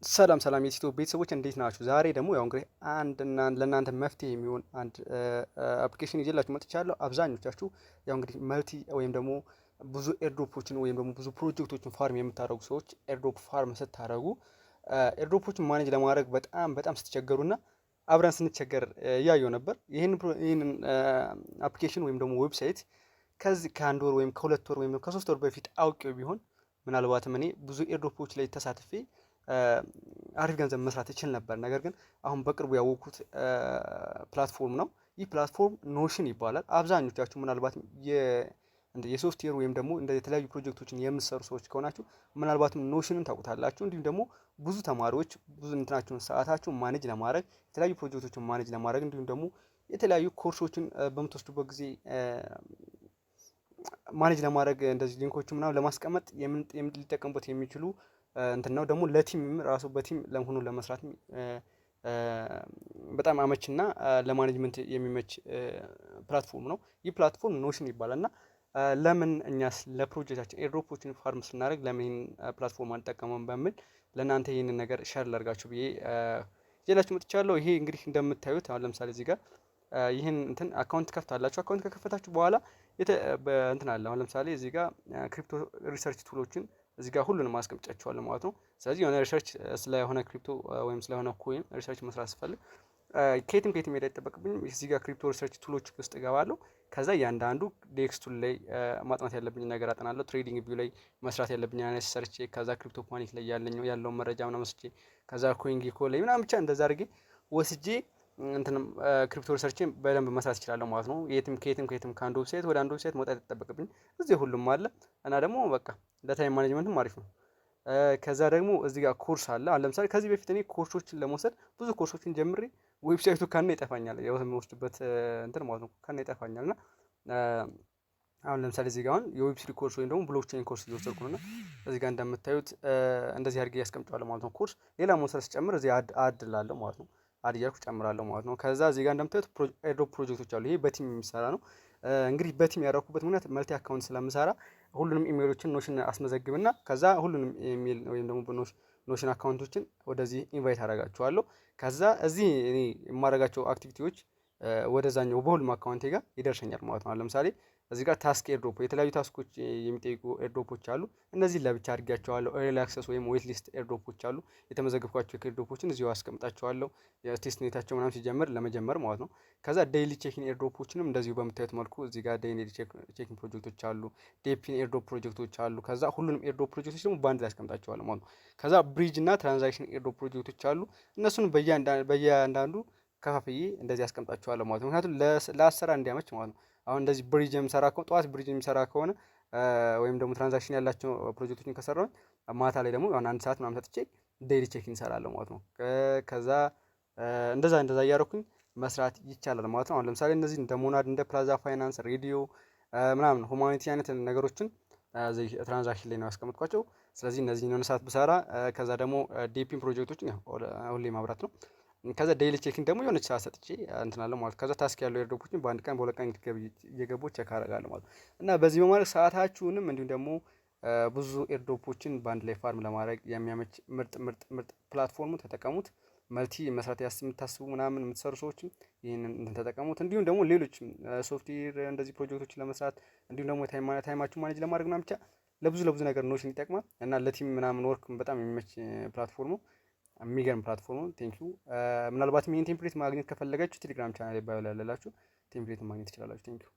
ሰላም ሰላም የቲቶ ቤተሰቦች እንዴት ናችሁ? ዛሬ ደግሞ ያው እንግዲህ ለእናንተ መፍትሄ የሚሆን አንድ አፕሊኬሽን ይዤላችሁ መጥቻለሁ። አብዛኞቻችሁ ያው እንግዲህ መልቲ ወይም ደግሞ ብዙ ኤርድሮፖችን ወይም ደግሞ ብዙ ፕሮጀክቶችን ፋርም የምታደርጉ ሰዎች ኤርድሮፕ ፋርም ስታደርጉ ኤርድሮፖችን ማኔጅ ለማድረግ በጣም ስትቸገሩና አብረን ስንቸገር እያየው ነበር። ይህንን አፕሊኬሽን ወይም ደግሞ ዌብሳይት ከዚህ ከአንድ ወር ወይም ከሁለት ወር ወይም ከሶስት ወር በፊት አውቄው ቢሆን ምናልባትም እኔ ብዙ ኤርድሮፖች ላይ ተሳትፌ አሪፍ ገንዘብ መስራት ይችል ነበር። ነገር ግን አሁን በቅርቡ ያወቅኩት ፕላትፎርም ነው። ይህ ፕላትፎርም ኖሽን ይባላል። አብዛኞቻችሁ ምናልባት የሶፍትዌር ወይም ደግሞ እንደ የተለያዩ ፕሮጀክቶችን የምትሰሩ ሰዎች ከሆናችሁ ምናልባትም ኖሽንን ታውቁታላችሁ። እንዲሁም ደግሞ ብዙ ተማሪዎች ብዙ እንትናቸውን ሰዓታቸውን ማኔጅ ለማድረግ የተለያዩ ፕሮጀክቶችን ማኔጅ ለማድረግ እንዲሁም ደግሞ የተለያዩ ኮርሶችን በምትወስዱበት ጊዜ ማኔጅ ለማድረግ እንደዚህ ሊንኮችን ምናምን ለማስቀመጥ ሊጠቀሙበት የሚችሉ እንትን ነው። ደግሞ ለቲምም ራሱ በቲም ለመሆኑ ለመስራት በጣም አመችና ለማኔጅመንት የሚመች ፕላትፎርም ነው። ይህ ፕላትፎርም ኖሽን ይባላል እና ለምን እኛስ ለፕሮጀክታችን ኤርድሮፖችን ፋርም ስናደርግ ለምን ይህን ፕላትፎርም አንጠቀመም በሚል ለእናንተ ይህንን ነገር ሸር ላድርጋችሁ ብዬ ይዤላችሁ መጥቻለሁ። ይሄ እንግዲህ እንደምታዩት አሁን ለምሳሌ እዚህ ጋር ይህን እንትን አካውንት ከፍታላችሁ። አካውንት ከከፈታችሁ በኋላ እንትን አለ። አሁን ለምሳሌ እዚህ ጋር ክሪፕቶ ሪሰርች ቱሎችን እዚህ ጋር ሁሉንም አስቀምጫቸዋለሁ ማለት ነው። ስለዚህ የሆነ ሪሰርች ስለሆነ ክሪፕቶ ወይም ስለሆነ ኮይን ሪሰርች መስራት ስፈልግ ከየትም ሄድ አይጠበቅብኝም። እዚህ ጋር ክሪፕቶ ሪሰርች ቱሎች ውስጥ እገባለሁ። ከዛ እያንዳንዱ ዴክስ ቱል ላይ ማጥናት ያለብኝ ነገር አጠናለሁ። ትሬዲንግ ቪው ላይ መስራት ያለብኝ አይነት ሰርቼ ከዛ ክሪፕቶ ፓኒክ ላይ ያለውን መረጃ ምናምን ወስጄ ከዛ ኮይን ጌኮ ላይ ምናምን ብቻ እንደዛ አድርጌ ወስጄ እንትንም ክሪፕቶ ሪሰርችን በደንብ መስራት ይችላለሁ ማለት ነው። ከየትም ከአንድ ዌብሳይት ወደ አንድ ዌብሳይት መውጣት ይጠበቅብኝ እዚህ ሁሉም አለ እና ደግሞ በቃ ለታይም ማኔጅመንትም አሪፍ ነው። ከዛ ደግሞ እዚህ ጋር ኮርስ አለ። አሁን ለምሳሌ ከዚህ በፊት እኔ ኮርሶችን ለመውሰድ ብዙ ኮርሶችን ጀምሬ ዌብሳይቱ ካና ይጠፋኛል። ያው የምወስድበት እንትን ማለት ነው ካና ይጠፋኛል እና አሁን ለምሳሌ እዚህ ጋር አሁን የዌብ ስሪ ኮርስ ወይም ደግሞ ብሎክቼን ኮርስ እየወሰድኩ ነው እና እዚህ ጋር እንደምታዩት እንደዚህ አድርጌ ያስቀምጫለሁ ማለት ነው። ኮርስ ሌላ መውሰድ ስጨምር እዚህ አድ እላለሁ ማለት ነው። አድ እያልኩ ጨምራለሁ ማለት ነው። ከዛ እዚህ ጋር እንደምታዩት ኤርድሮፕ ፕሮጀክቶች አሉ። ይሄ በቲም የሚሰራ ነው። እንግዲህ በቲም ያደረኩበት ምክንያት መልቲ አካውንት ስለምሰራ ሁሉንም ኢሜይሎችን ኖሽን አስመዘግብና ከዛ ሁሉንም ኢሜይል ወይም ደግሞ ኖሽን አካውንቶችን ወደዚህ ኢንቫይት አደርጋቸዋለሁ። ከዛ እዚህ እኔ የማደርጋቸው አክቲቪቲዎች ወደዛኛው በሁሉም አካውንቴ ጋር ይደርሰኛል ማለት ነው። ለምሳሌ እዚህ ጋር ታስክ ኤርድሮፕ የተለያዩ ታስኮች የሚጠይቁ ኤርድሮፖች አሉ። እነዚህ ለብቻ አድርጊያቸዋለሁ። ኤርሊ አክሰስ ወይም ዌት ሊስት ኤርድሮፖች አሉ። የተመዘገብኳቸው ኤርድሮፖችን እዚሁ አስቀምጣቸዋለሁ። የቴስት ኔታቸው ምናምን ሲጀምር ለመጀመር ማለት ነው። ከዛ ዴይሊ ቼኪን ኤርድሮፖችንም እንደዚሁ በምታዩት መልኩ እዚህ ጋር ዴይሊ ቼኪን ፕሮጀክቶች አሉ። ዴፒን ኤርድሮፕ ፕሮጀክቶች አሉ። ከዛ ሁሉንም ኤርድሮፕ ፕሮጀክቶች ደግሞ በአንድ ላይ አስቀምጣቸዋለሁ ማለት ነው። ከዛ ብሪጅ እና ትራንዛክሽን ኤርድሮፕ ፕሮጀክቶች አሉ። እነሱን በየአንዳንዱ ከፋፍዬ እንደዚህ አስቀምጣቸዋለሁ ማለት ነው። ምክንያቱም ለአሰራር እንዲያመች ማለት ነው። አሁን እንደዚህ ብሪጅ የምሰራ ከሆነ ጠዋት ብሪጅ የሚሰራ ከሆነ ወይም ደግሞ ትራንዛክሽን ያላቸው ፕሮጀክቶችን ከሰራሁኝ ማታ ላይ ደግሞ አንድ ሰዓት ምናምን ሰጥቼ ዴይሊ ቼክ እንሰራለሁ ማለት ነው። ከዛ እንደዛ እያደረኩኝ መስራት ይቻላል ማለት ነው። አሁን ለምሳሌ እነዚህ እንደ ሞናድ እንደ ፕላዛ ፋይናንስ ሬዲዮ ምናምን ሁማኒቲ አይነት ነገሮችን እዚህ ትራንዛክሽን ላይ ነው ያስቀመጥኳቸው። ስለዚህ እነዚህ የሆነ ሰዓት ብሰራ ከዛ ደግሞ ዲፒን ፕሮጀክቶችን ሁሌ ማብራት ነው። ከዛ ዴይሊ ቼኪንግ ደግሞ የሆነች ሰዓት ሰጥቼ እንትናለሁ ማለት ከዛ ታስክ ያለው ኤርድሮፖችን በአንድ ቀን በሁለት ቀን እየገቡ ቼክ አደርጋለሁ ማለት ነው። እና በዚህ በማድረግ ሰዓታችሁንም እንዲሁም ደግሞ ብዙ ኤርድሮፖችን በአንድ ላይ ፋርም ለማድረግ የሚያመች ምርጥ ፕላትፎርሙ ተጠቀሙት። መልቲ መስራት የምታስቡ ምናምን የምትሰሩ ሰዎችም ይህንን ተጠቀሙት። እንዲሁም ደግሞ ሌሎች ሶፍትዌር እንደዚህ ፕሮጀክቶችን ለመስራት እንዲሁም ደግሞ ታይማችሁ ማኔጅ ለማድረግ ምናምን ብቻ ለብዙ ነገር ኖሽን ይጠቅማል እና ለቲም ምናምን ወርክ በጣም የሚመች ፕላትፎርሙ የሚገርም ፕላትፎርም ቴንኪዩ። ምናልባትም ይህን ቴምፕሌት ማግኘት ከፈለጋችሁ ቴሌግራም ቻናል ባዮ ላይ ያለላችሁ ቴምፕሌት ማግኘት ትችላላችሁ። ቴንኪዩ